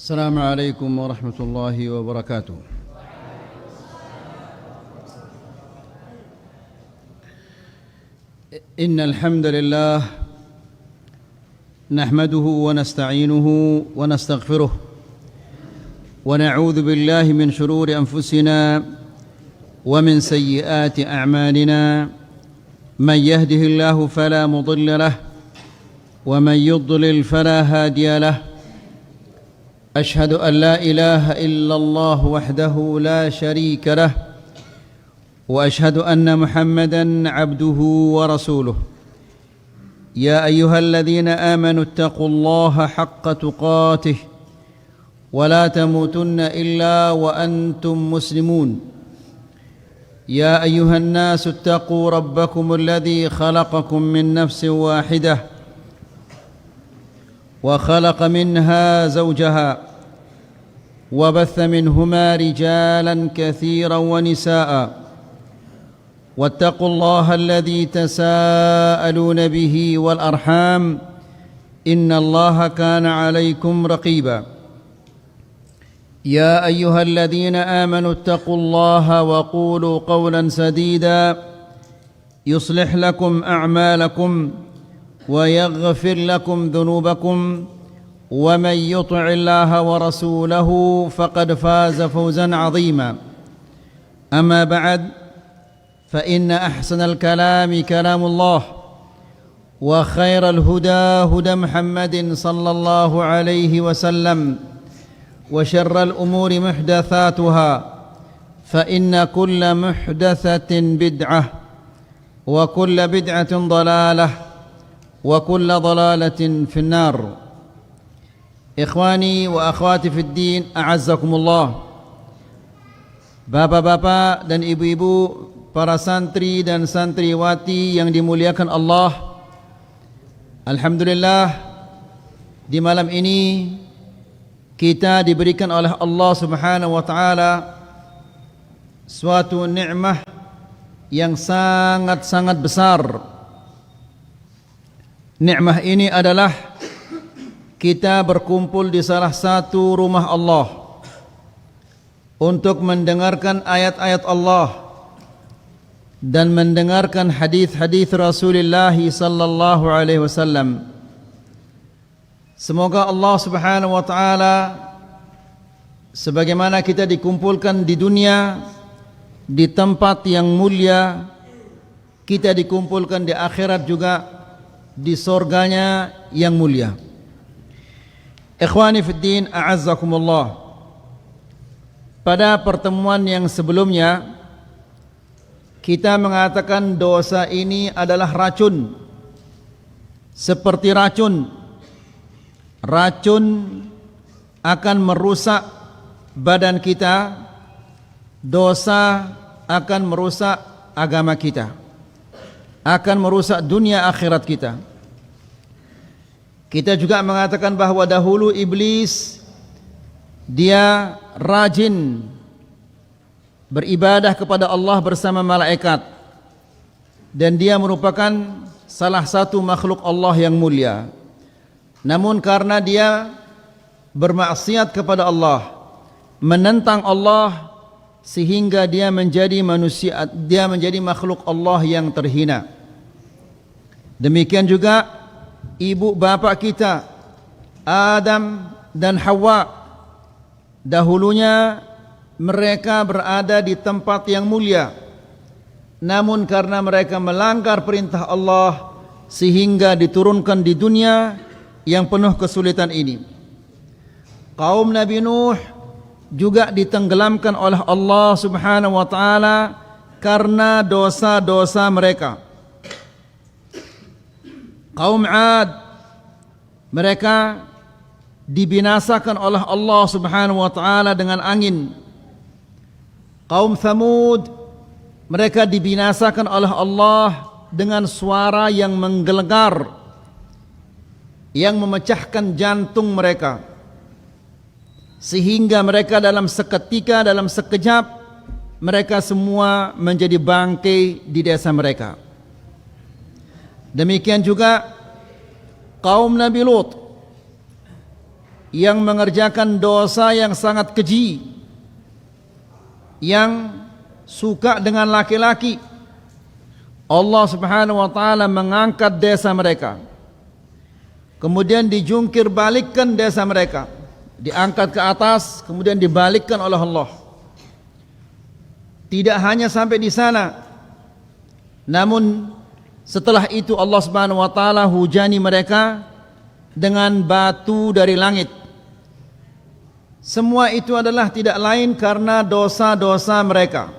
السلام عليكم ورحمة الله وبركاته. إن الحمد لله نحمده ونستعينه ونستغفره ونعوذ بالله من شرور أنفسنا ومن سيئات أعمالنا. من يهده الله فلا مضل له ومن يضلل فلا هادي له. أشهد أن لا إله إلا الله وحده لا شريك له وأشهد أن محمدًا عبده ورسوله. يا أيها الذين آمنوا اتقوا الله حق تقاته ولا تموتن إلا وأنتم مسلمون. يا أيها الناس اتقوا ربكم الذي خلقكم من نفس واحدة وخلق منها زوجها وبث منهما رجالا كثيرا ونساء. واتقوا الله الذي تساءلون به والأرحام إن الله كان عليكم رقيبا. يا أيها الذين آمنوا اتقوا الله وقولوا قولا سديدا يصلح لكم أعمالكم ويغفر لكم ذنوبكم ومن يطع الله ورسوله فقد فاز فوزا عظيما. أما بعد فإن أحسن الكلام كلام الله وخير الهدى هدى محمد صلى الله عليه وسلم وشر الأمور محدثاتها فإن كل محدثة بدعة وكل بدعة ضلالة وكل ضلالة في النار. Ikhwani wa akhwati fid din, a'azzakumullah. Bapak-bapak dan ibu-ibu, para santri dan santriwati yang dimuliakan Allah, alhamdulillah di malam ini kita diberikan oleh Allah Subhanahu wa taala suatu nikmat yang sangat-sangat besar. Nikmat ini adalah kita berkumpul di salah satu rumah Allah untuk mendengarkan ayat-ayat Allah dan mendengarkan hadis-hadis Rasulullah sallallahu alaihi wasallam. Semoga Allah Subhanahu wa taala sebagaimana kita dikumpulkan di dunia di tempat yang mulia, kita dikumpulkan di akhirat juga di surganya yang mulia. Ikhwani fid din, a'azzakumullah. Pada pertemuan yang sebelumnya kita mengatakan dosa ini adalah racun. Seperti racun. Racun akan merusak badan kita. Dosa akan merusak agama kita. Akan merusak dunia akhirat kita. Kita juga mengatakan bahawa dahulu iblis dia rajin beribadah kepada Allah bersama malaikat, dan dia merupakan salah satu makhluk Allah yang mulia. Namun karena dia bermaksiat kepada Allah, menentang Allah, sehingga dia menjadi manusia, dia menjadi makhluk Allah yang terhina. Demikian juga ibu bapa kita Adam dan Hawa, dahulunya mereka berada di tempat yang mulia, namun karena mereka melanggar perintah Allah sehingga diturunkan di dunia yang penuh kesulitan ini. Kaum Nabi Nuh juga ditenggelamkan oleh Allah Subhanahu wa taala karena dosa-dosa mereka. Kaum Ad, mereka dibinasakan oleh Allah Subhanahu wa taala dengan angin. Kaum Thamud, mereka dibinasakan oleh Allah dengan suara yang menggelegar, yang memecahkan jantung mereka, sehingga mereka dalam seketika, dalam sekejap, mereka semua menjadi bangkai di desa mereka. Demikian juga kaum Nabi Lut, yang mengerjakan dosa yang sangat keji, yang suka dengan laki-laki, Allah Subhanahu wa taala mengangkat desa mereka. Kemudian dijungkir balikkan desa mereka, diangkat ke atas, kemudian dibalikkan oleh Allah. Tidak hanya sampai di sana, namun setelah itu Allah Subhanahu wa taala hujani mereka dengan batu dari langit. Semua itu adalah tidak lain karena dosa-dosa mereka.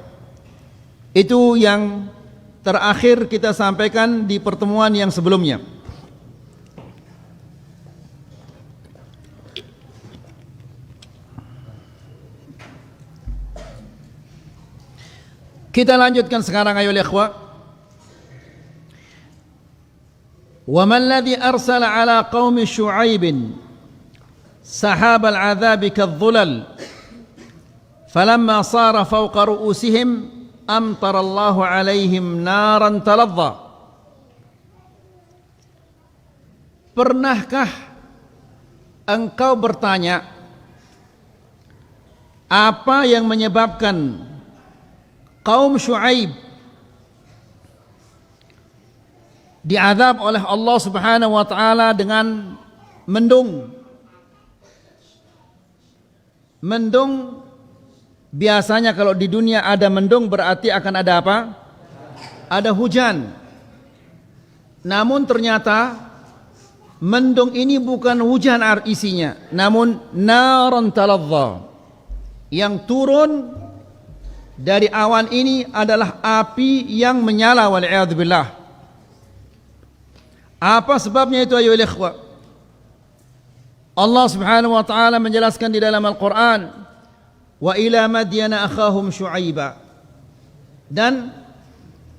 Itu yang terakhir kita sampaikan di pertemuan yang sebelumnya. Kita lanjutkan sekarang ayo ikhwah. Wa man ladzi arsala ala qaumi Syu'aib sahab al-'adzab kadh-dhulal falamma sara fawqa ru'usihim amtara Allahu 'alaihim naran taladha. Pernahkah engkau bertanya apa yang menyebabkan kaum Syu'aib diazab oleh Allah Subhanahu wa taala dengan mendung? Mendung biasanya kalau di dunia ada mendung berarti akan ada apa? Ada hujan. Namun ternyata mendung ini bukan hujan isinya, namun naran taladha. Yang turun dari awan ini adalah api yang menyala wal'iyadzubillah. Apa sebabnya itu ayo ikhwah? Allah Subhanahu wa taala menjelaskan di dalam Al-Qur'an, wa ila madyana akhahum syu'aiba, dan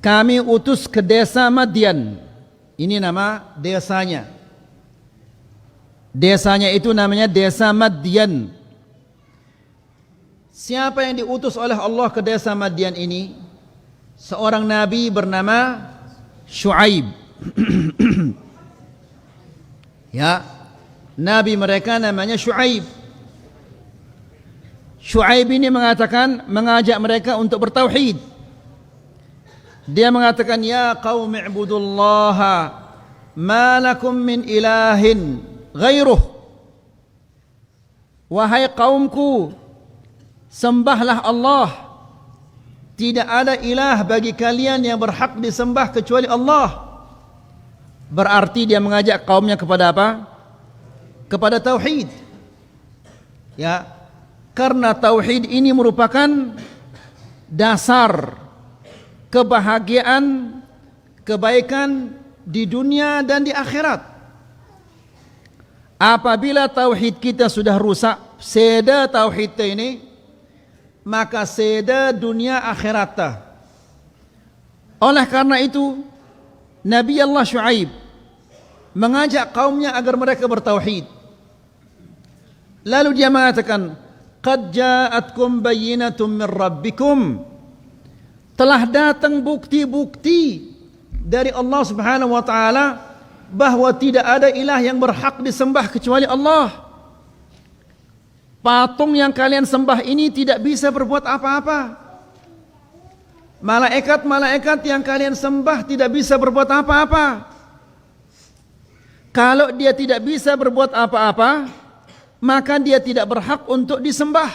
kami utus ke desa Madyan. Ini nama desanya. Desanya itu namanya desa Madyan. Siapa yang diutus oleh Allah ke desa Madyan ini? Seorang nabi bernama Syu'aib. Ya, nabi mereka namanya Syu'aib. Syu'aib ini mengajak mereka untuk bertauhid. Dia mengatakan, ya qaum i'budullaha ma lakum min ilahin ghairuh. Wahai kaumku, sembahlah Allah. Tidak ada ilah bagi kalian yang berhak disembah kecuali Allah. Berarti dia mengajak kaumnya kepada apa? Kepada tauhid. Ya, karena tauhid ini merupakan dasar kebahagiaan, kebaikan di dunia dan di akhirat. Apabila tauhid kita sudah rusak, seda tauhid ini, maka seda dunia akhirat. Oleh karena itu, Nabi Allah Syu'aib mengajak kaumnya agar mereka bertauhid. Lalu dia mengatakan, qad ja'atkum bayyinatun min rabbikum, telah datang bukti-bukti dari Allah Subhanahu wa taala bahwa tidak ada ilah yang berhak disembah kecuali Allah. Patung yang kalian sembah ini tidak bisa berbuat apa-apa. Malaikat-malaikat yang kalian sembah tidak bisa berbuat apa-apa. Kalau dia tidak bisa berbuat apa-apa, maka dia tidak berhak untuk disembah.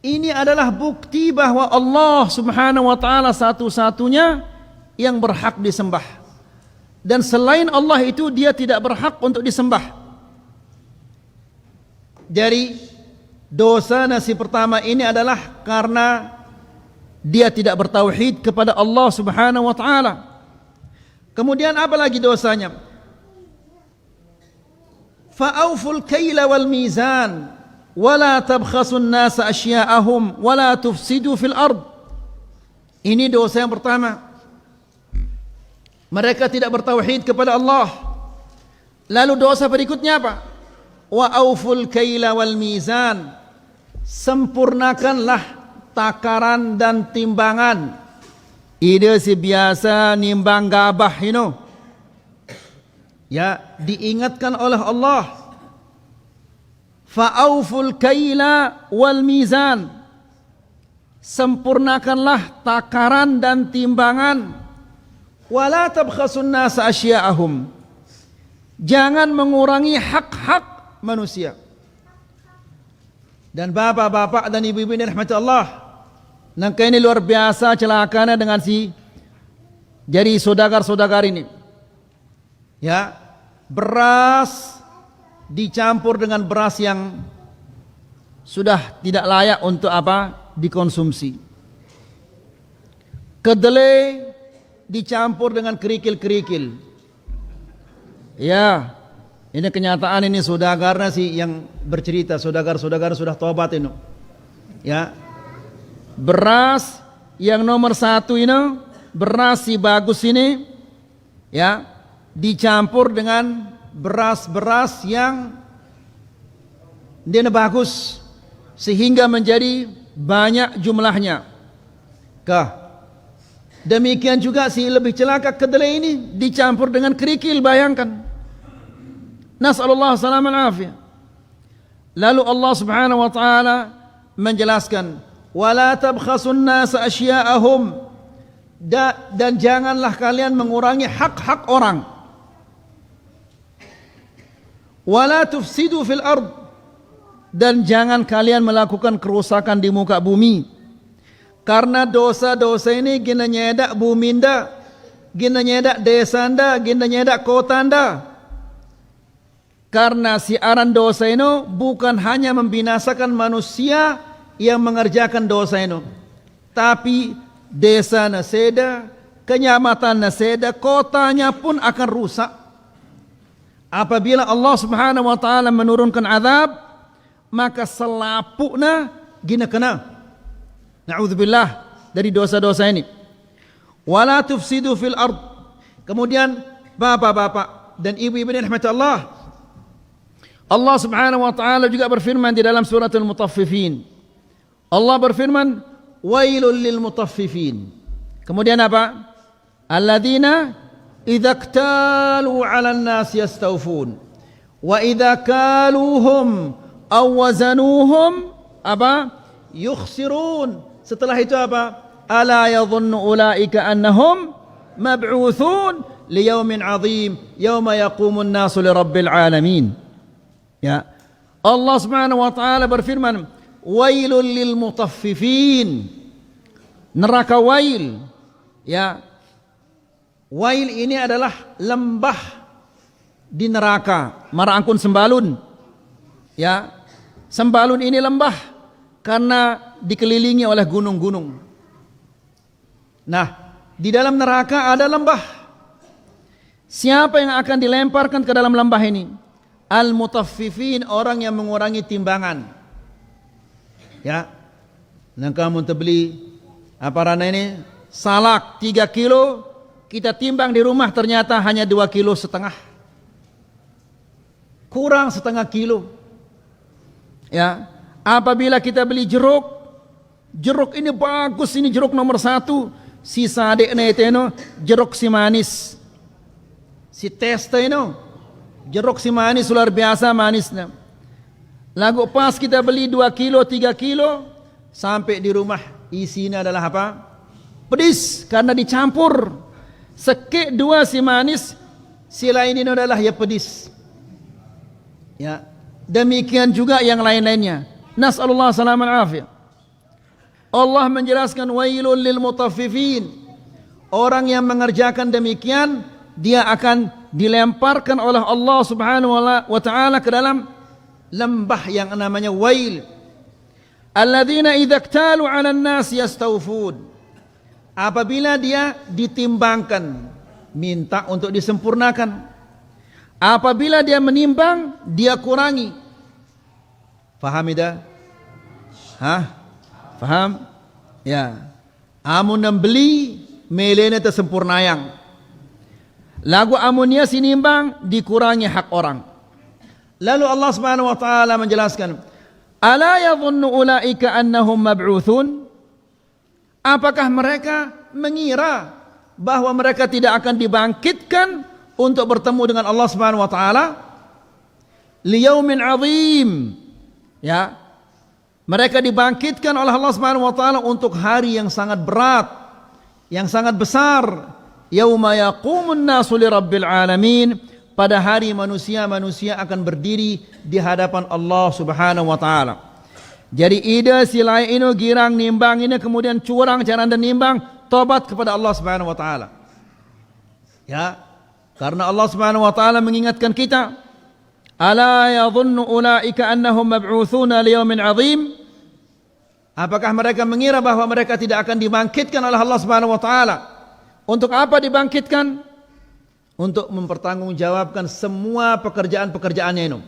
Ini adalah bukti bahwa Allah Subhanahu wa taala satu-satunya yang berhak disembah. Dan selain Allah itu dia tidak berhak untuk disembah. Dari dosa nasi pertama ini adalah karena dia tidak bertauhid kepada Allah Subhanahu wa taala. Kemudian apa lagi dosanya? Fa'auful kaila wal mizan wala tabkhasun nasa asya'ahum wala tufsidu fil ard. Ini dosa yang pertama. Mereka tidak bertauhid kepada Allah. Lalu dosa berikutnya apa? Wa auful kaila wal mizan. Sempurnakanlah takaran dan timbangan. Ide si biasa nimbang gabah, Ya, diingatkan oleh Allah fa'auful kaila wal mizan, sempurnakanlah takaran dan timbangan, wala tabkhasun nasa asya'ahum, jangan mengurangi hak-hak manusia. Dan bapak-bapak dan ibu-ibu ini rahmat Allah, nangka ini luar biasa celakanya dengan si jadi saudagar-saudagar ini. Ya, beras dicampur dengan beras yang sudah tidak layak untuk apa? Dikonsumsi. Kedelai dicampur dengan kerikil-kerikil. Ya, ini kenyataan ini saudagarnya sih yang bercerita, saudagar-saudagar sudah tobat ini. Ya, beras yang nomor 1 ini, beras si bagus ini, ya, dicampur dengan beras-beras yang dia bagus sehingga menjadi banyak jumlahnya. Demikian juga si lebih celaka kedelai ini dicampur dengan kerikil, bayangkan. Nas'alullah salaman afiyah. Lalu Allah Subhanahu wa taala menjelaskan, wala tabkhasun nasa asya'ahum, dan janganlah kalian mengurangi hak-hak orang. Wala tufsidu fil ard, dan jangan kalian melakukan kerusakan di muka bumi. Karena dosa-dosa ini gina nyedak bumi nda, gina nyedak desa nda, gina nyedak kota nda. Karena siaran dosa ini bukan hanya membinasakan manusia yang mengerjakan dosa ini, tapi desa naseda, kenyamatan naseda, kotanya pun akan rusak. Apabila Allah Subhanahu wa taala menurunkan azab, maka selapukna gina kena. Na'udzubillah dari dosa-dosa ini. Wala tufsidu fil ard. Kemudian bapak-bapak dan ibu-ibu yang rahmat Allah, Allah Subhanahu wa taala juga berfirman di dalam surat Al-Mutaffifin. Allah berfirman, wailul lil mutaffifin. Kemudian apa? Alladzina idza iktalu 'alan nas yastawfun wa idza kaluhum aw wazanuhum apa? Yukhsirun. Setelah itu apa? Ala yadhunnu ulaika annahum mab'utsun liyaumin 'adzim yauma yaqumun nasu lirabbil alamin. Ya. Allah Subhanahu wa taala berfirman, wailul lil mutaffifin. Neraka wail. Ya. Wail ini adalah lembah di neraka. Marangkun sembalun. Ya. Sembalun ini lembah karena dikelilingi oleh gunung-gunung. Nah, di dalam neraka ada lembah. Siapa yang akan dilemparkan ke dalam lembah ini? Al-mutaffifin, orang yang mengurangi timbangan. Ya. Nah, kamu terbeli apa rana ini? Salak 3 kilo, kita timbang di rumah ternyata hanya 2,5 kilo. Kurang setengah kilo. Ya. Apabila kita beli jeruk, jeruk ini bagus, ini jeruk nomor 1. Si sadeknya itu jeruk si manis. Si testa ini jeruk si manis luar biasa manisnya. Lagu pas kita beli 2 kilo, 3 kilo, sampai di rumah isinya adalah apa? Pedis karena dicampur. Sekek 2 si manis, si lain ini adalah ya pedis. Ya, demikian juga yang lain-lainnya. Nas'alullah salaman afiyah. Allah menjelaskan wailul lil mutaffifin. Orang yang mengerjakan demikian, dia akan dilemparkan oleh Allah Subhanahu wa taala ke dalam lembah yang namanya wail. Alladzina idza iktalu 'alan nas yastawfun. Apabila dia ditimbangkan, minta untuk disempurnakan. Apabila dia menimbang, dia kurangi. Faham tidak? Hah? Faham? Ya. Amun beli melene tersempurnayang. Lagu amunia sinimbang dikurangi hak orang. Lalu Allah Subhanahu wa taala menjelaskan, ala yadhunnu ulaika annahum mab'utsun? Apakah mereka mengira bahwa mereka tidak akan dibangkitkan untuk bertemu dengan Allah Subhanahu wa taala? Liyaumin 'adzim, Ya, mereka dibangkitkan oleh Allah Subhanahu wa taala untuk hari yang sangat berat, yang sangat besar. Yauma yaqumun nasu lirabbil alamin, pada hari manusia akan berdiri di hadapan Allah Subhanahu wa taala. Jadi ide silai ini girang nimbang ini kemudian curang jangan dan nimbang, tobat kepada Allah Subhanahu wa taala. Ya, karena Allah Subhanahu wa taala mengingatkan kita, ala yadhunnu ulaika annahum mab'utsuna liyaumin 'adzim. Apakah mereka mengira bahwa mereka tidak akan dibangkitkan oleh Allah Subhanahu wa taala? Untuk apa dibangkitkan? Untuk mempertanggungjawabkan semua pekerjaan-pekerjaannya ini.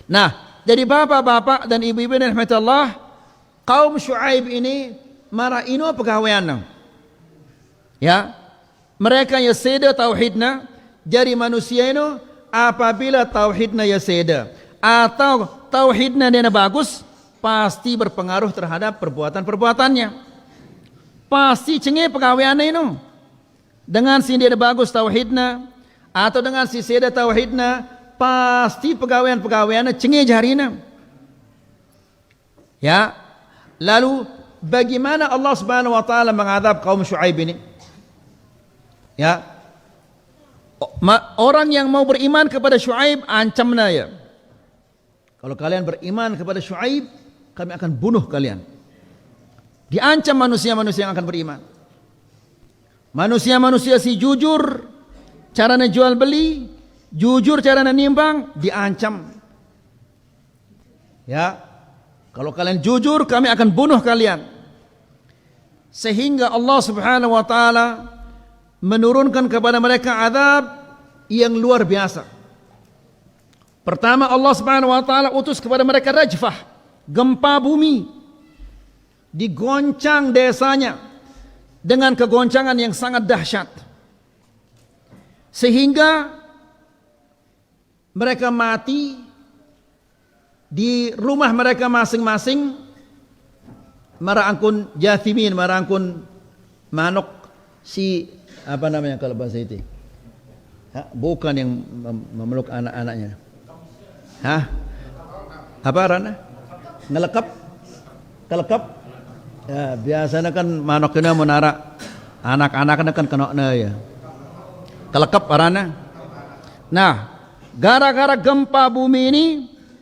Nah, jadi bapak-bapak dan ibu-ibu yang dirahmati Allah, kaum Syuaib ini marah ino pegawaian. Ya, mereka ya seda tauhidna, jadi manusia ini apabila tauhidna ya seda atau tauhidna dia bagus, pasti berpengaruh terhadap perbuatan-perbuatannya. Pasti cengi pegawaian ini. Dengan si dia bagus tauhidna atau dengan si seda tauhidna, pasti pegawaian-pegawaiannya cengi jarina. Ya, lalu bagaimana Allah Subhanahu wa taala mengadab kaum Syuaib ini? Ya, orang yang mau beriman kepada Syuaib ancamna ya. Kalau kalian beriman kepada Syuaib, kami akan bunuh kalian. Diancam manusia-manusia yang akan beriman. Manusia-manusia si jujur, caranya jual beli, jujur caranya nimbang, diancam. Ya, kalau kalian jujur, kami akan bunuh kalian. Sehingga Allah Subhanahu wa taala menurunkan kepada mereka azab yang luar biasa. Pertama, Allah Subhanahu wa taala utus kepada mereka rajfah, gempa bumi. Digoncang desanya dengan kegoncangan yang sangat dahsyat. Sehingga mereka mati di rumah mereka masing-masing, marangkun jathimin, marangkun manuk si apa namanya kalau bahasa itu? Bukan yang memeluk anak-anaknya. Hah? Apa rana? Ngelekap? Kelekap? Ya, biasanya kan manuk ini menara anak-anaknya kan kena ya. Kelekap rana. Nah, gara-gara gempa bumi ini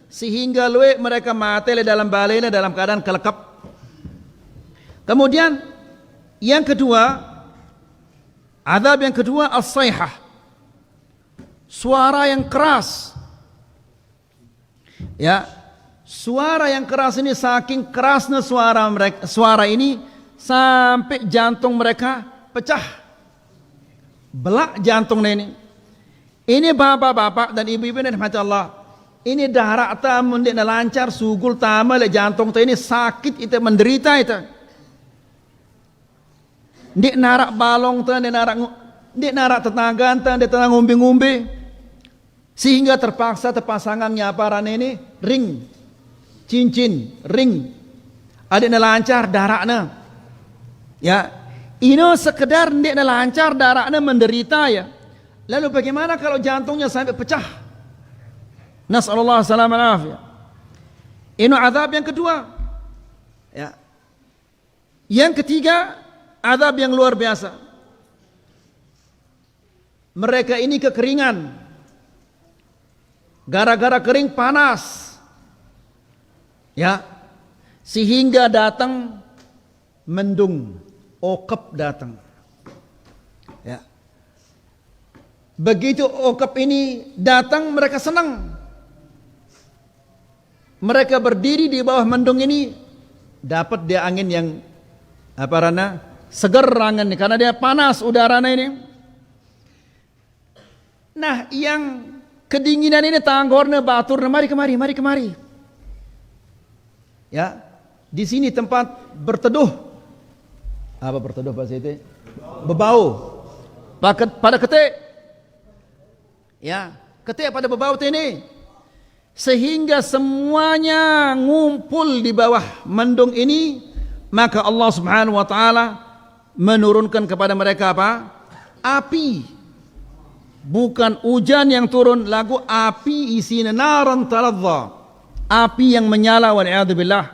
sehingga mereka mati dalam balainya dalam keadaan kelekap. Kemudian yang kedua, azab yang kedua as-sayhah. Suara yang keras. Ya, suara yang keras ini saking kerasnya suara ini sampai jantung mereka pecah. Belak jantungnya ini. Ini bapak-bapak dan ibu-ibu yang dirahmati Allah. Ini darah tamu ndik lancar, sugul tamu le jantung ini sakit itu menderita itu. Ndik narak balong tu, ndik narak tetangga ndik tenang ngumbi-ngumbi. Sehingga terpaksa terpasangannya apa ini ring, cincin, ring. Adik lancar daraknya. Ya, ini sekedar ndik lancar daraknya menderita ya. Lalu bagaimana kalau jantungnya sampai pecah? Nasallallahu salamah alafiyah. Ini azab yang kedua. Ya. Yang ketiga, azab yang luar biasa. Mereka ini kekeringan. Gara-gara kering panas. Ya. Sehingga datang mendung, okap datang. Ya. Begitu okap ini datang, mereka senang. Mereka berdiri di bawah mendung ini, dapat dia angin yang apa rana seger angin karena dia panas udaranya ini. Nah, yang kedinginan ini tanggornya baturnya mari kemari. Ya, di sini tempat berteduh. Apa berteduh bahasa itu? Bebau. Pada ketik. Ya, ketik pada bebau ini. Sehingga semuanya ngumpul di bawah mendung ini, maka Allah Subhanahu wa taala menurunkan kepada mereka apa? Api. Bukan hujan yang turun, lagu api isinya naran taladza. api yang menyala, wal'iyadzubillah.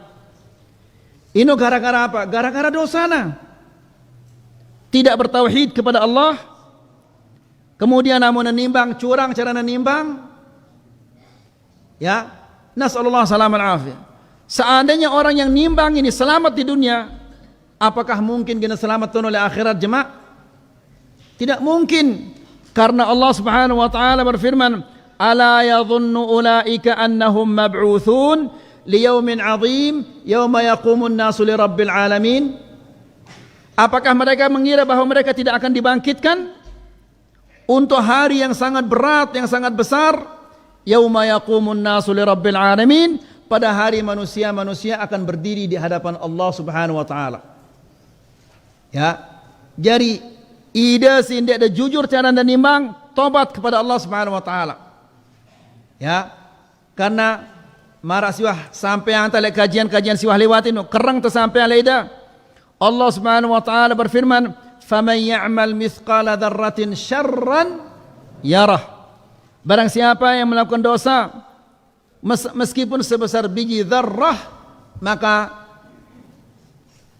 Ini gara-gara apa? Gara-gara dosana. Tidak bertauhid kepada Allah, kemudian namun menimbang, curang cara menimbang. Ya, nasallallahu salam al-afiyah. Seandainya orang yang nimbang ini selamat di dunia, apakah mungkin kena selamat oleh akhirat, jemaah? Tidak mungkin, karena Allah Subhanahu wa taala berfirman, "Ala yadhunnu ulaika annahum mab'utsun liyaumin 'adzim yauma yaqumun nasu lirabbil alamin." Apakah mereka mengira bahwa mereka tidak akan dibangkitkan untuk hari yang sangat berat, yang sangat besar? Yauma yaqumun nasu lirabbil alamin, pada hari manusia-manusia akan berdiri di hadapan Allah Subhanahu wa taala. Ya. Jadi ide sindik ada jujur cara dan nimbang, tobat kepada Allah Subhanahu wa taala. Ya. Karena marah siwah sampai antara kajian-kajian siwah lewatin kerang tersampai alaida. Allah Subhanahu wa taala berfirman, "Faman ya'mal mithqala dzarratin syarran yarah." Barang siapa yang melakukan dosa meskipun sebesar biji dzarrah, maka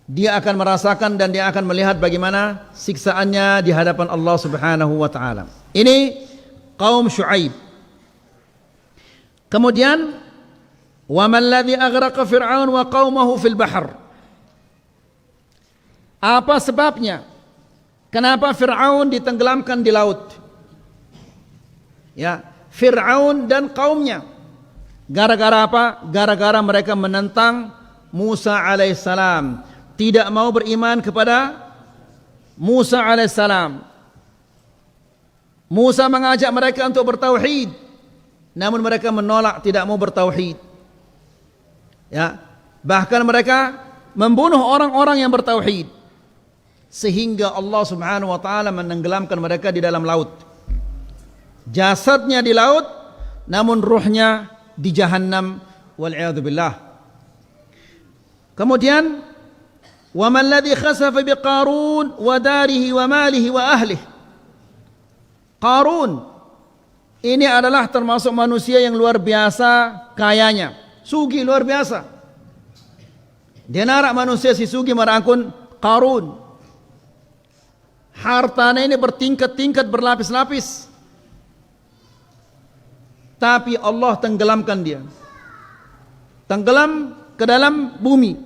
dia akan merasakan dan dia akan melihat bagaimana siksaannya di hadapan Allah Subhanahu wa taala. Ini kaum Syuaib. Kemudian, "Wa man ladzi aghraqa fir'aun wa qaumahu fil bahr." Apa sebabnya? Kenapa Fir'aun ditenggelamkan di laut? Ya, Fir'aun dan kaumnya. Gara-gara apa? Gara-gara mereka menentang Musa alaihissalam, tidak mau beriman kepada Musa alaihissalam. Musa mengajak mereka untuk bertauhid, namun mereka menolak, tidak mau bertauhid. Ya, bahkan mereka membunuh orang-orang yang bertauhid, sehingga Allah Subhanahu wa taala menenggelamkan mereka di dalam laut. Jasadnya di laut, namun ruhnya di Jahannam, wal'iyadzubillah. Kemudian, "Wa man ladzi khasafa bi Qarun wa darihi wa malihi wa ahlihi." Qarun ini adalah termasuk manusia yang luar biasa kayanya, sugih luar biasa. Dia narak manusia si sugih merangkun Qarun. Hartanya ini bertingkat-tingkat, berlapis-lapis, tapi Allah tenggelamkan dia, tenggelam ke dalam bumi.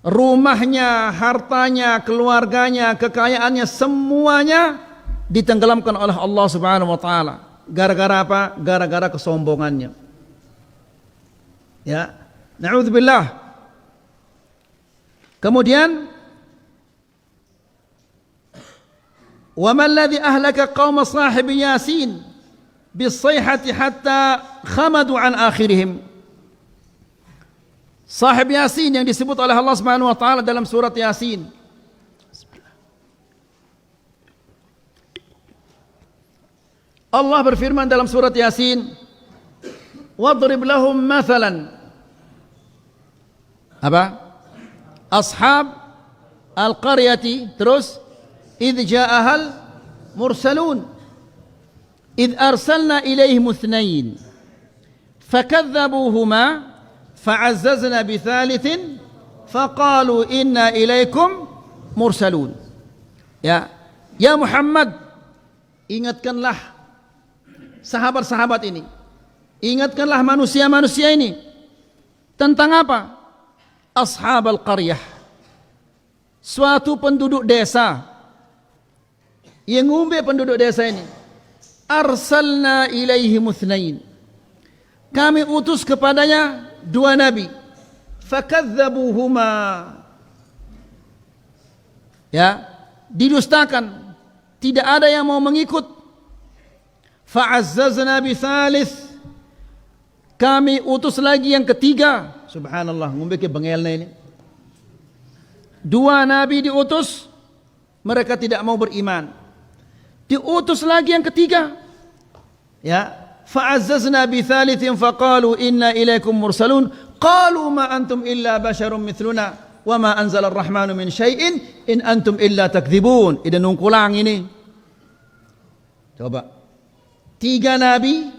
Rumahnya, hartanya, keluarganya, kekayaannya, semuanya ditenggelamkan oleh Allah Subhanahu wa taala. Gara-gara apa? Gara-gara kesombongannya. Ya, na'udzubillah. Kemudian, "Wa man ladzi ahlaka qauma sahib Yasin bis-sayhati hatta khamadu an akhirihim." Sahib Yasin yang disebut oleh Allah Subhanahu wa taala dalam surat Yasin. Allah berfirman dalam surat Yasin, "Wadrib lahum mathalan." Apa? Ashab al-qaryati, terus إذ جاءها المرسلون إذ أرسلنا إليهم اثنين فكذبوهما فعززنا بثالث فقالوا إنا إليكم مرسلون. Ya Muhammad, ingatkanlah sahabat-sahabat ini, ingatkanlah manusia-manusia ini tentang apa? Ashab al-qaryah, suatu penduduk desa. Yang ngumbe penduduk desa ini, arsalna ilaihim itsnain, kami utus kepadanya dua nabi, fakadzabuhuma, ya, didustakan, tidak ada yang mau mengikut. Fa'azzazna bitsalits, kami utus lagi yang ketiga. Subhanallah, ngumbe ke bengelna ini. Dua nabi diutus, mereka tidak mau beriman. Diutus lagi yang ketiga. Ya, fa'azzazna bitsalitsin faqalu inna ilaikum mursalun qalu ma antum illa basyarum mithluna wa ma anzala ar-rahmanu min syai'in in antum illa takdzibun. Ini nungkulang ini. Coba. Tiga nabi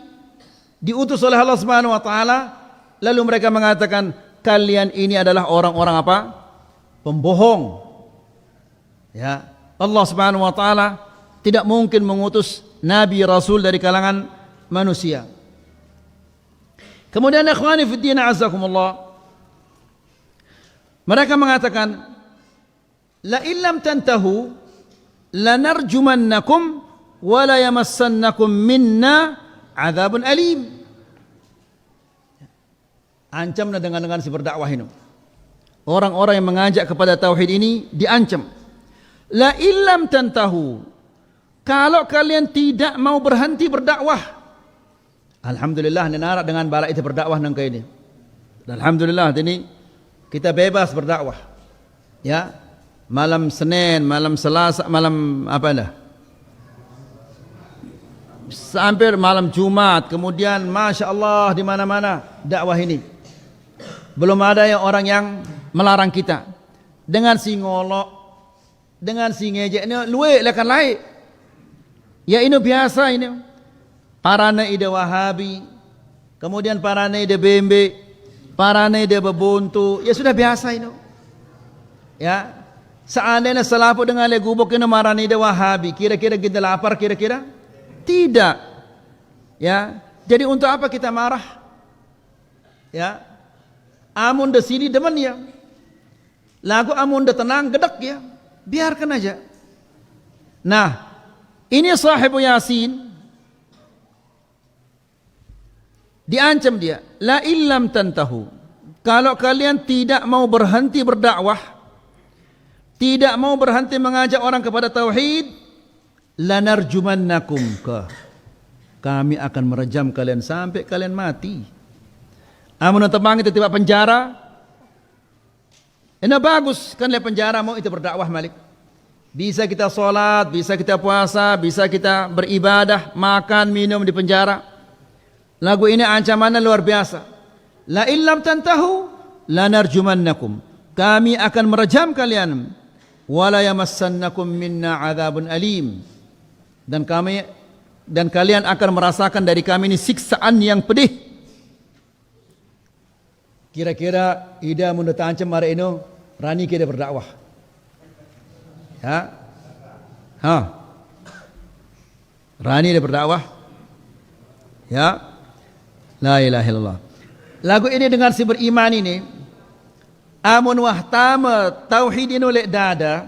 diutus oleh Allah Subhanahu wa taala, Lalu mereka mengatakan, kalian ini adalah orang-orang apa? Pembohong. Ya, Allah Subhanahu wa taala tidak mungkin mengutus nabi rasul dari kalangan manusia. Kemudian ikhwani fi din azzakumullah, mereka mengatakan, la illam tantahu lanarjumannakum wa la yamassannakum minna adzabun alim. Ancamlah dengan si berdakwah ini. Orang-orang yang mengajak kepada tauhid ini diancam. La illam tantahu, kalau kalian tidak mau berhenti berdakwah. Alhamdulillah nara dengan bala itu berdakwah nang ini. Alhamdulillah ini kita bebas berdakwah. Ya, malam Senin, malam Selasa, malam apa dah? Sampai malam Jumat, kemudian masya Allah di mana-mana dakwah ini. Belum ada yang orang yang melarang kita dengan si ngolok, dengan si ngejek ini luwe lekan lain. Ya ini biasa ini. Parane ide Wahabi, kemudian parane ide Bembe, parane ide Bebuntu, ya sudah biasa ini. Ya, seandainya selapu dengan le gubuk ini marane ide Wahabi, kira-kira kita lapar kira-kira? Tidak. Ya, jadi untuk apa kita marah? Ya. Amun de sini demen ya. Lagu amun de tenang gedek ya. Biarkan aja. Nah, ini sahibu Yasin diancam dia, la illam tantahu, kalau kalian tidak mau berhenti berdakwah, tidak mau berhenti mengajak orang kepada tauhid, lanarjumannakum, kami akan merejam kalian sampai kalian mati. Amun tebang itu tiba penjara, ini bagus kan le penjara mau itu berdakwah malik. Bisa kita sholat, bisa kita puasa, bisa kita beribadah, makan, minum di penjara. Lagu ini ancamannya luar biasa. La illam tantahu lanarjumannakum, kami akan merejam kalian, wala yamassannakum minna adzabun alim, dan kalian akan merasakan dari kami ini siksaan yang pedih. Kira-kira ida mun tancam mare ino rani kita berdakwah. Ya. Rani dia berdakwah. Ya. La ilaha illallah. Lagu ini dengan si beriman ini, amun wahtama tauhid ini oleh dada,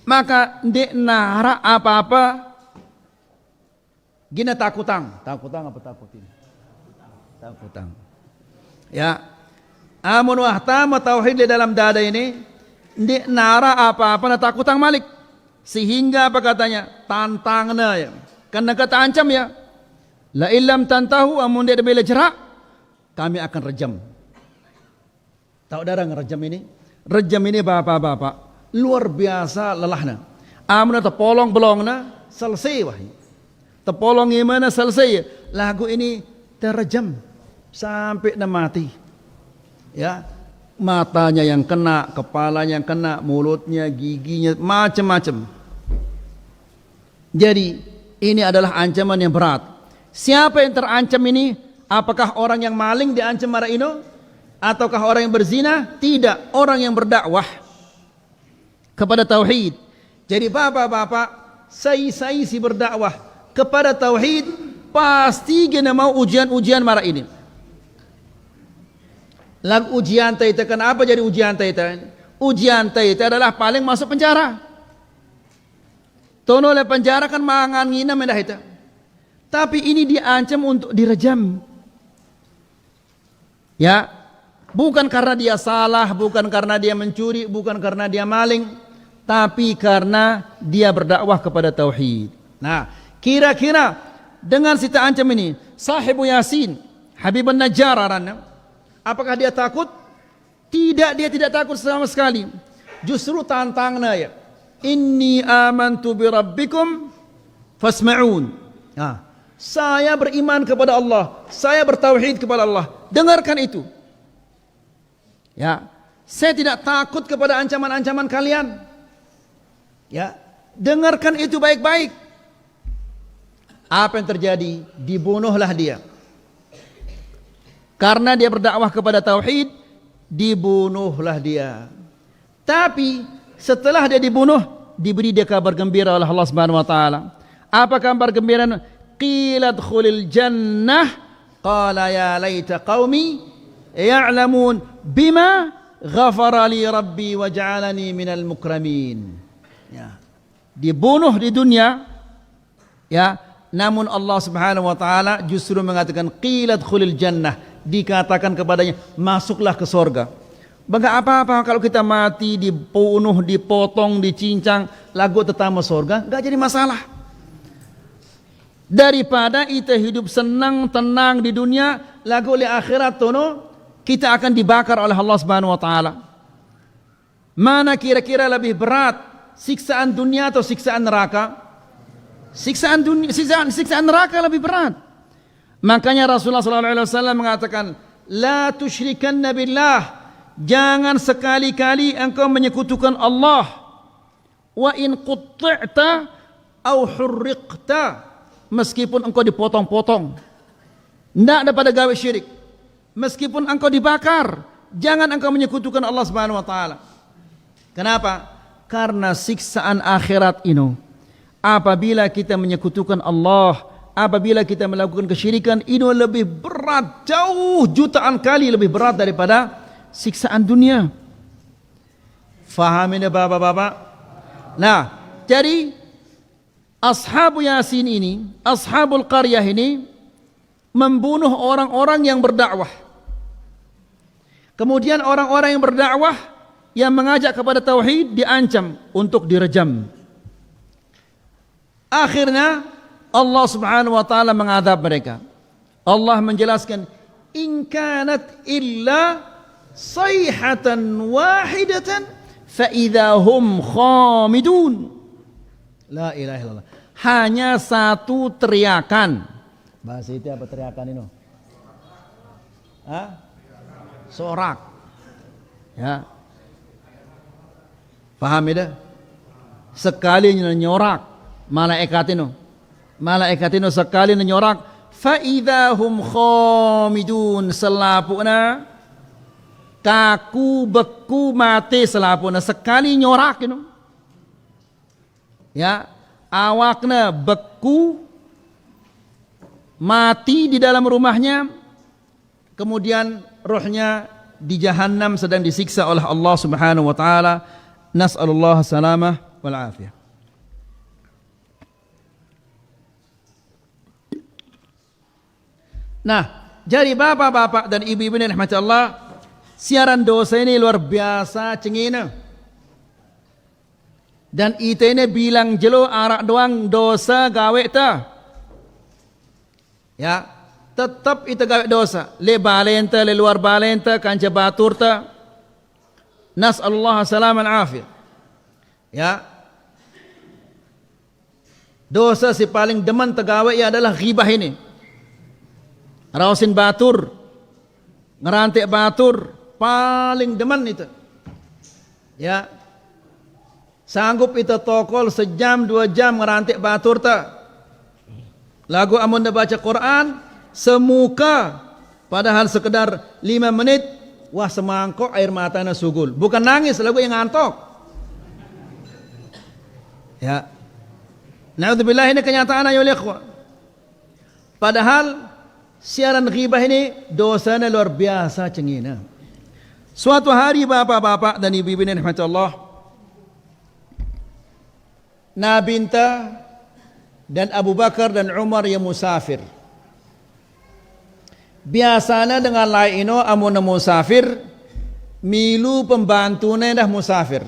maka ndek nara apa-apa gina takutang apa takutin? Takutang. Ya. Amun wahtama tauhid di dalam dada ini, ndek nara apa-apa na takutang malik. Sehingga apa katanya? Tantangna ya. Karena kata ancam ya. La illam tantahu, amun dia bela jerak, kami akan rejam. Tahu darah ngerejam ini? Rejam ini bapak-bapak luar biasa lelahna. Amun terpolong belongna selesai wahai. Terpolong gimana selesai. Lagu ini terrejam sampai na mati. Ya, matanya yang kena, kepalanya yang kena, mulutnya, giginya, macam-macam. Jadi ini adalah ancaman yang berat. Siapa yang terancam ini? Apakah orang yang maling diancam marah ini? Ataukah orang yang berzina? Tidak, orang yang berdakwah kepada tauhid. Jadi bapak-bapak, saya si berdakwah kepada tauhid, pasti kena mau ujian-ujian marah ini. Lagu ujian taita, kenapa jadi ujian taita? Ujian taita adalah paling masuk penjara. Tono le penjara kan mangan ngina mendah itu. Tapi ini diancam untuk direjam. Ya, bukan karena dia salah, bukan karena dia mencuri, bukan karena dia maling, tapi karena dia berdakwah kepada tauhid. Nah, kira-kira dengan sita ancam ini, sahibu Yasin, Habibun Najjar arana, apakah dia takut? Tidak, dia tidak takut sama sekali. Justru tantangna ya. Inni amantu bi rabbikum fasma'un. Nah, saya beriman kepada Allah, saya bertauhid kepada Allah. Dengarkan itu. Ya, saya tidak takut kepada ancaman-ancaman kalian. Ya, dengarkan itu baik-baik. Apa yang terjadi? Dibunuhlah dia. Karena dia berdakwah kepada tauhid, dibunuhlah dia. Tapi setelah dia dibunuh, diberi dia kabar gembira oleh Allah Subhanahu wa taala. Apa kabar gembira? Qila dkhulil jannah qala ya laita qaumi ya'lamun bima ghafara li rabbi wa ja'alani minal mukramin. Ya. Dibunuh di dunia, ya, namun Allah Subhanahu wa taala justru mengatakan qila dkhulil jannah, dikatakan kepadanya masuklah ke surga. Bangga apa-apa kalau kita mati, dibunuh, dipotong, dicincang, lagu tetama surga, enggak jadi masalah. Daripada kita hidup senang, tenang di dunia, lagu di akhirat tono kita akan dibakar oleh Allah Subhanahu wa taala. Mana kira-kira lebih berat, siksaan dunia atau siksaan neraka? Siksaan dunia, siksaan neraka lebih berat. Makanya Rasulullah SAW mengatakan, la tusyrikanna billah, jangan sekali-kali engkau menyekutukan Allah. Wa in qutti'ta au hurriqta, meskipun engkau dipotong-potong, tidak ada pada gawe syirik. Meskipun engkau dibakar, jangan engkau menyekutukan Allah Subhanahu wa taala. Kenapa? Karena siksaan akhirat ini, apabila kita menyekutukan Allah, apabila kita melakukan kesyirikan, ini lebih berat, jauh jutaan kali lebih berat daripada siksaan dunia. Faham ini bapak-bapak? Nah, jadi Ashabu Yasin ini, Ashabul Qaryah ini membunuh orang-orang yang berdakwah. Kemudian orang-orang yang berdakwah yang mengajak kepada tauhid diancam untuk direjam. Akhirnya Allah Subhanahu wa taala mengadab mereka. Allah menjelaskan, in kanat illa sayhatan wahidatan fa idahum khamidun. La ilaha illallah. Hanya satu teriakan. Bahasa itu apa teriakan ini? Hah? Sorak. Ya. Paham ya? Sekali nyorak malaikat itu. Malaikat itu sekali nyorak, fa idahum khamidun, selapuna kaku beku mati selapuna sekali nyorak itu. Ya, awakna beku mati di dalam rumahnya, kemudian rohnya di jahannam sedang disiksa oleh Allah Subhanahu wa taala. Nas'alullah salamah wal afiyah. Nah, jadi bapak-bapak dan ibu-ibu yang dirahmati Allah, siaran dosa ini luar biasa cengina. Dan itu ini bilang jelo arak doang dosa gawe ta. Ya, tetap itu gawe dosa. Le balenta, le luar balenta, kanca batur ta. Nas'alullah salaman afiyah. Ya. Dosa si paling demen tegawe ya adalah ghibah ini. Rausin batur, ngerantik batur, paling demen itu. Ya. Sanggup itu tokol sejam 2 jam ngerantik batur tak. Lagu amun dah baca Quran semuka, padahal sekedar 5 menit, wah semangkok air matanya sugul. Bukan nangis, lagu yang ngantok. Ya. Naudzubillah, ini kenyataan ayo ikhwah. Padahal siaran ghibah ini dosanya luar biasa cengina. Suatu hari bapak-bapak dan ibu-ibu yang dirahmati Allah, Nabi dan Abu Bakar dan Umar yang musafir. Biasanya dengan lain ino amun musafir milu pembantune dah musafir.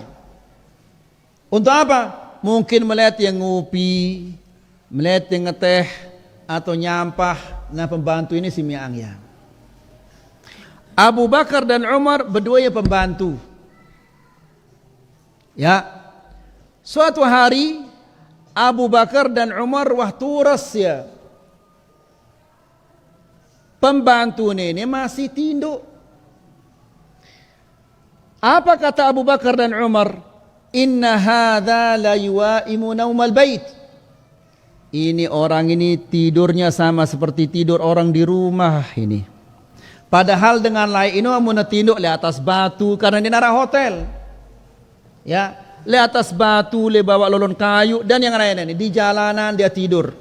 Untuk apa? Mungkin melihat yang ngopi, melihat yang ngeteh atau nyampah. Nah pembantu ini si miang ya. Abu Bakar dan Umar berdua pembantu. Ya. Suatu hari Abu Bakar dan Umar wah turas ya. Pembantu ini masih tinduk. Apa kata Abu Bakar dan Umar? Inna hadza la yuaimu naumal bait. Ini orang ini tidurnya sama seperti tidur orang di rumah ini. Padahal dengan lain ini mau tinduk di atas batu karena di narah hotel. Ya, di atas batu, le bawa lolon kayu dan yang lain ini di jalanan dia tidur.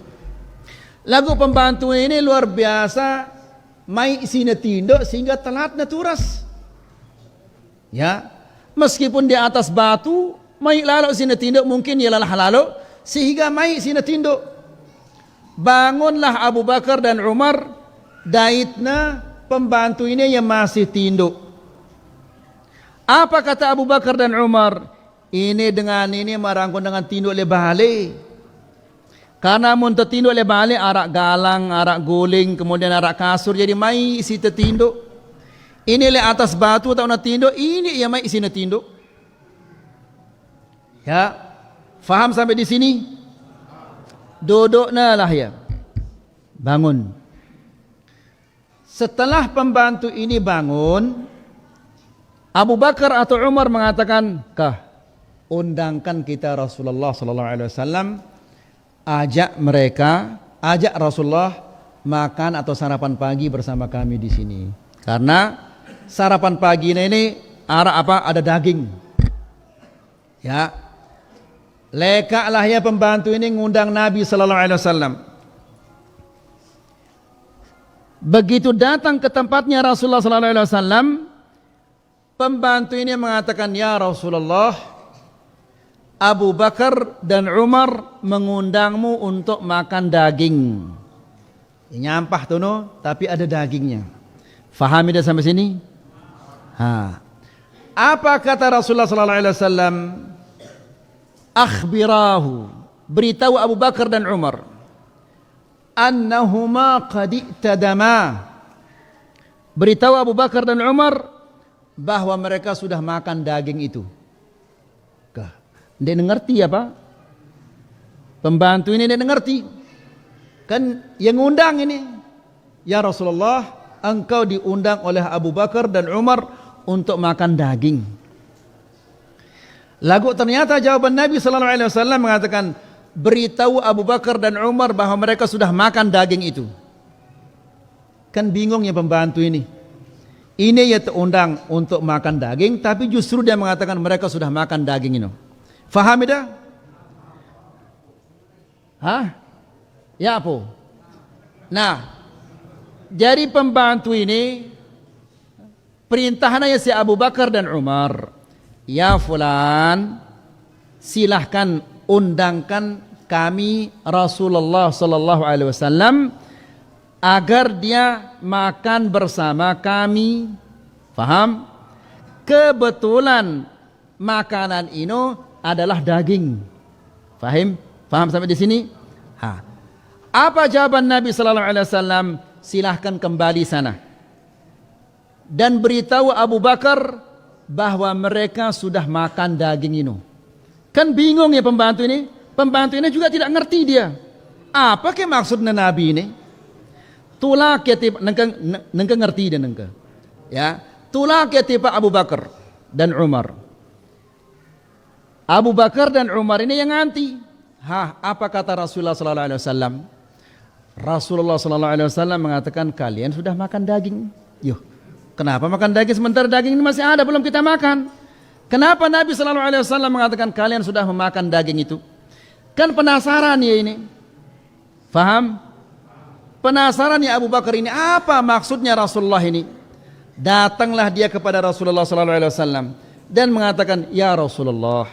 Lagu pembantu ini luar biasa, mai sini tinduk sehingga telat naturas. Ya, meskipun di atas batu, mai lalu sini tinduk mungkin ia lalu sehingga mai sini tinduk. Bangunlah Abu Bakar dan Umar, daitna pembantu ini yang masih tinduk. Apa kata Abu Bakar dan Umar? Ini dengan ini merangkul dengan tinduk le balik. Karena mun tertinduk le balik arak galang, arak guling, kemudian arak kasur jadi mai isi tertinduk. Ini le atas batu atau nak tinduk, ini ia mai isi tinduk. Ya. Faham sampai di sini? Duduklah ya. Bangun. Setelah pembantu ini bangun, Abu Bakar atau Umar mengatakan, "Kah, undangkan kita Rasulullah sallallahu alaihi wasallam, ajak Rasulullah makan atau sarapan pagi bersama kami di sini." Karena sarapan pagi ini ada daging. Ya. Lekaklah ya pembantu ini ngundang Nabi sallallahu alaihi wasallam. Begitu datang ke tempatnya Rasulullah sallallahu alaihi wasallam, pembantu ini mengatakan, "Ya Rasulullah, Abu Bakar dan Umar mengundangmu untuk makan daging." Nyampah tuh no, tapi ada dagingnya. Fahami dah sampai sini? Apa kata Rasulullah sallallahu alaihi wasallam? Akhbirahu, beritahu Abu Bakar dan Umar, annahuma qad iktadama, beritahu Abu Bakar dan Umar bahwa mereka sudah makan daging itu. Dia ngerti apa? Pembantu ini dia ngerti. Kan yang undang ini, ya Rasulullah, engkau diundang oleh Abu Bakar dan Umar untuk makan daging. Lagu ternyata jawaban Nabi sallallahu alaihi wasallam mengatakan, beritahu Abu Bakar dan Umar bahwa mereka sudah makan daging itu. Kan bingung ya pembantu ini. Ini ya terundang untuk makan daging, tapi justru dia mengatakan mereka sudah makan daging ini. Faham dah? Ya apa? Nah, jadi pembantu ini perintahnya si Abu Bakar dan Umar, ya fulan, silahkan undangkan kami Rasulullah sallallahu alaihi wasallam agar dia makan bersama kami. Faham? Kebetulan makanan ini adalah daging. Faham? Faham sampai di sini? Apa jawaban Nabi sallallahu alaihi wasallam? Silahkan kembali sana dan beritahu Abu Bakar bahwa mereka sudah makan daging ini. Kan bingung ya pembantu ini. Pembantu ini juga tidak ngerti dia. Apa ke maksudnya Nabi ini? Tulah ke tipe nengke ngerti dan nengke. Ya, tulah ke tipe Abu Bakar dan Umar. Abu Bakar dan Umar ini yang nganti. Apa kata Rasulullah sallallahu alaihi wasallam? Rasulullah sallallahu alaihi wasallam mengatakan kalian sudah makan daging. Yuh, kenapa makan daging sementara daging ini masih ada belum kita makan? Kenapa Nabi sallallahu alaihi wasallam mengatakan kalian sudah memakan daging itu? Kan penasaran ya ini. Faham? Penasaran ya Abu Bakar ini, apa maksudnya Rasulullah ini? Datanglah dia kepada Rasulullah sallallahu alaihi wasallam dan mengatakan, "Ya Rasulullah,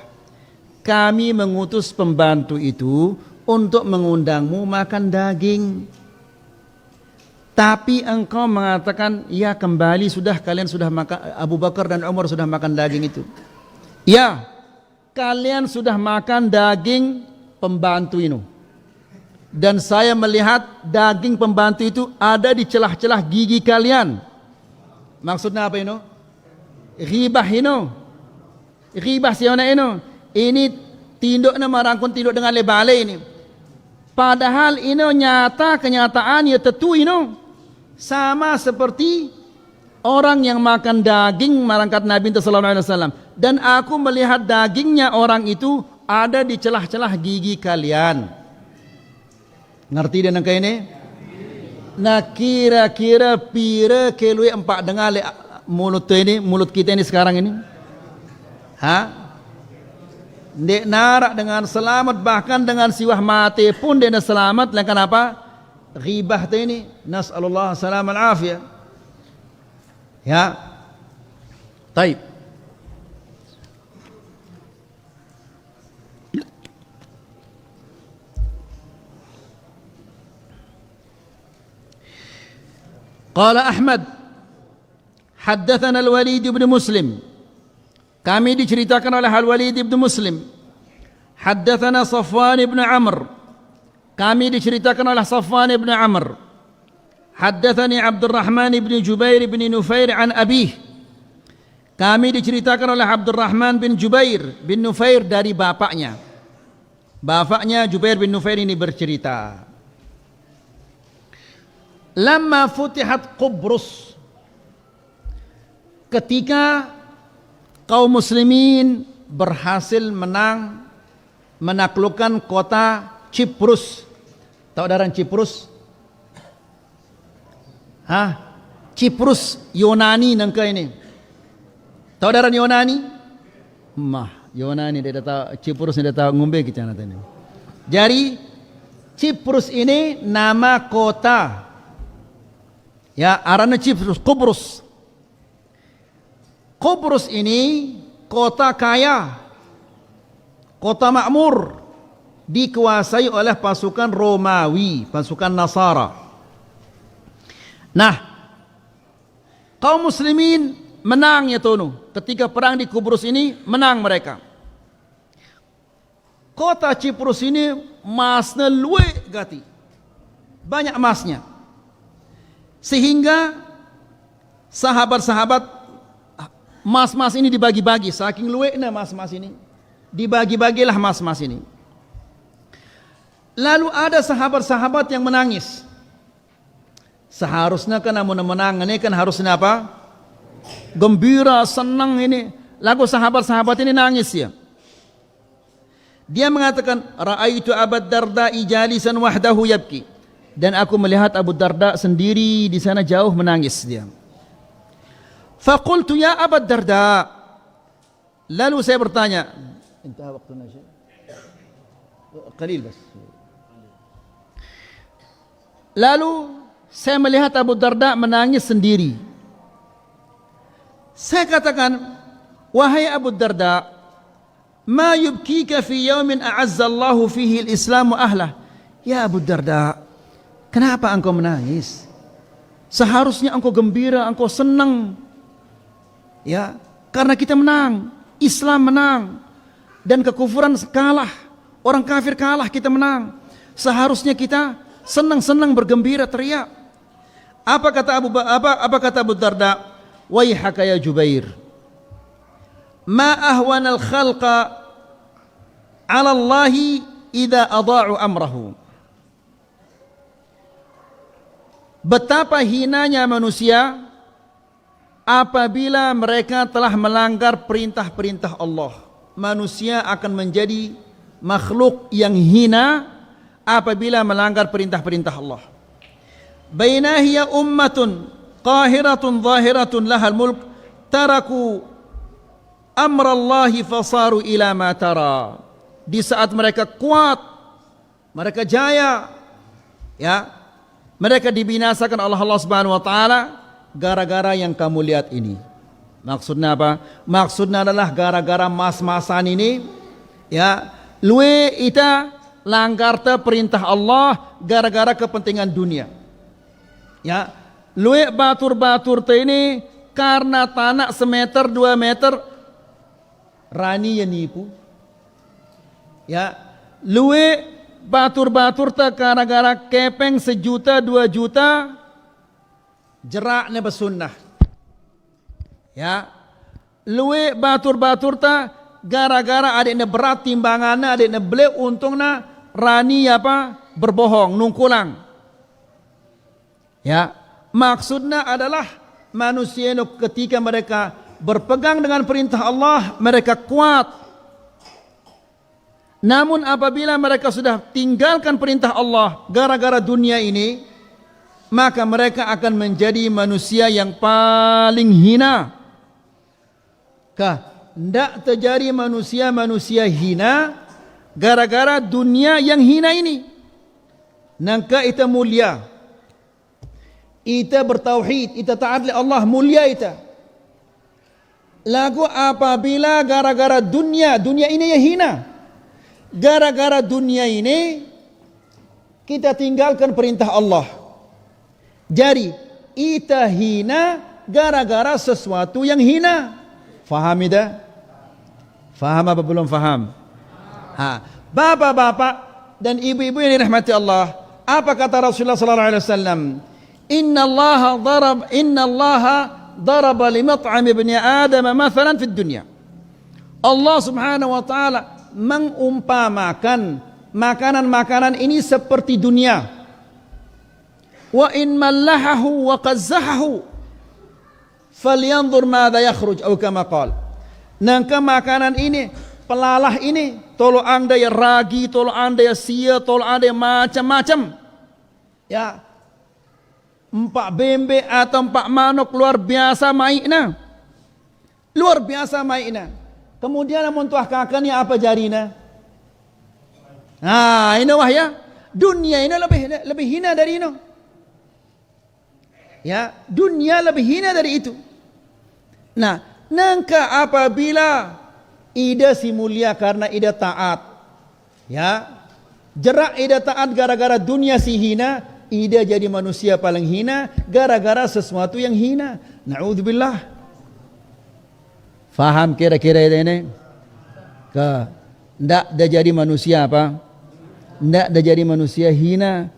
kami mengutus pembantu itu untuk mengundangmu makan daging. Tapi engkau mengatakan, ya kembali sudah kalian sudah makan, Abu Bakar dan Umar sudah makan daging itu. Ya, kalian sudah makan daging pembantu ini. Dan saya melihat daging pembantu itu ada di celah-celah gigi kalian." Maksudnya apa ini? Ghibah ini. Ghibah siapa ini? Ini tinduk nama rangkun tinduk dengan lebale ini. Padahal ini nyata kenyataan ya tentu ini sama seperti orang yang makan daging marangkat Nabi sallallahu alaihi wasallam, dan aku melihat dagingnya orang itu ada di celah-celah gigi kalian. Ngerti dan engkau ini? Nah kira-kira pira kelui empat dengar le mulut ini, mulut kita ini sekarang ini? Dek narak dengan selamat, bahkan dengan siwah mati pun dia selamat. Lain kenapa? Ghibah ini. Nas'alullah salam al-afiyah. Ya. Taib. Qala Ahmad, haddatsana al-Walid bin Muslim. Kami diceritakan oleh Al-Walid bin Muslim. Haddatsana Safwan bin Amr. Kami diceritakan oleh Safwan bin Amr. Haddatsani Abdurrahman bin Jubair bin Nufair an abih. Kami diceritakan oleh Abdurrahman bin Jubair bin Nufair dari bapaknya. Bapaknya Jubair bin Nufair ini bercerita, lamma futihat Qubrus, ketika kaum muslimin berhasil menaklukkan kota Ciprus. Tahu daerah Ciprus? Ciprus Yunani nangka ini. Tahu daerah Yunani? Yunani dia tahu, Ciprus dia tahu ngombe kita nanti ini. Jadi Ciprus ini nama kota. Ya, arana Ciprus, Qubrus. Qubrus ini kota kaya, kota makmur, dikuasai oleh pasukan Romawi, pasukan Nasara. Nah, kaum muslimin menang ya Tonu. Ketika perang di Qubrus ini menang mereka. Kota Ciprus ini masnya luwe gati, banyak emasnya. Sehingga sahabat-sahabat mas-mas ini dibagi-bagi, saking luweknya mas-mas ini, dibagi-bagilah mas-mas ini. Lalu ada sahabat-sahabat yang menangis. Seharusnya kan namun menang ini kan harusnya apa? Gembira, senang ini. Lalu sahabat-sahabat ini nangis ya. Dia mengatakan, ra'aitu Abu Darda jalisan wahdahu yabki. Dan aku melihat Abu Darda sendiri di sana jauh menangis dia. Faqultu ya Abu Darda. Lalu saya bertanya, intah waktunya syekh. Qalil bas. Lalu saya melihat Abu Darda menangis sendiri. Saya katakan, wahai Abu Darda, ma yubkika fi yawmin a'azza Allahu fihi al-Islamu ahlah. Ya Abu Darda, kenapa engkau menangis? Seharusnya engkau gembira, engkau senang. Ya, karena kita menang, Islam menang, dan kekufuran kalah, orang kafir kalah, kita menang. Seharusnya kita senang-senang bergembira, teriak. Apa kata Abu Darda? Waihaka ya Jubair, ma ahwanal khalqa 'ala Allahi idza adha'u amrahu. Betapa hinanya manusia apabila mereka telah melanggar perintah-perintah Allah. Manusia akan menjadi makhluk yang hina apabila melanggar perintah-perintah Allah. Bainahiya ummatun qahiratun zahiratun lahal mulk taraku amrallahi fasaru ila ma tara. Di saat mereka kuat, mereka jaya, ya, mereka dibinasakan oleh Allah Subhanahu wa taala gara-gara yang kamu lihat ini. Maksudnya apa? Maksudnya adalah gara-gara mas-masan ini, ya, luwe ita langgar perintah Allah gara-gara kepentingan dunia. Ya, luwe batur-batur ini karena tanah semeter 2 meter rani yang nipu. Ya, luwe batur-batur gara-gara kepeng 1 juta 2 juta jeraknya bersunnah. Ya, luwe batur-batur gara-gara adiknya berat timbangannya, adiknya beli untungnya rani apa berbohong nungkulang. Ya, maksudnya adalah manusia ketika mereka berpegang dengan perintah Allah mereka kuat. Namun apabila mereka sudah tinggalkan perintah Allah gara-gara dunia ini, maka mereka akan menjadi manusia yang paling hina. Tidak terjadi manusia hina gara-gara dunia yang hina ini. Nangka ita mulia, ita bertauhid, ita taat li Allah, mulia ita. Lagu apabila gara-gara dunia ini yang hina, gara-gara dunia ini kita tinggalkan perintah Allah. Jadi ita hina gara-gara sesuatu yang hina. Faham ida? Faham apa belum faham? Bapak-bapak dan ibu-ibu yang dirahmati Allah, apa kata Rasulullah sallallahu alaihi wasallam? Inna Allah daraba li mat'am ibni Adam mathalan fid dunya. Allah Subhanahu wa taala mengumpamakan makanan-makanan ini seperti dunia. Wa in mallahahu wa qazzahahu falyanzur madza yakhruj atau kama qala. Nangka makanan ini, pelalah ini, tolo anda ya ragi, tolo anda ya sia, tolo anda ya macam-macam. Ya, empak bembe atau empak manok luar biasa maikna. Luar biasa maikna. Kemudian namun tuah kakaknya apa jarina? Ini wahya. Dunia ini lebih hina dari ini. Ya, dunia lebih hina dari itu. Nah, nangka apabila ida si mulia karena ida taat, ya, jerak ida taat gara-gara dunia si hina, ida jadi manusia paling hina gara-gara sesuatu yang hina. Na'udzubillah. Faham kira-kira ini? Ndak dah jadi manusia apa? Ndak dah jadi manusia hina.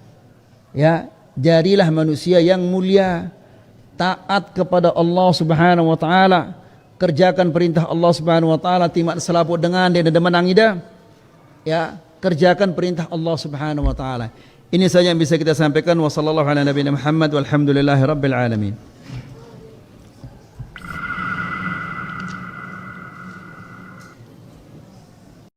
Ya, jadilah manusia yang mulia. Taat kepada Allah Subhanahu wa taala, kerjakan perintah Allah Subhanahu wa taala, timak selaput dengan dia dan menang ida. Ya, kerjakan perintah Allah Subhanahu wa taala. Ini saja yang bisa kita sampaikan. Wassallallahu ala nabiyina Muhammad walhamdulillahi rabbil alamin.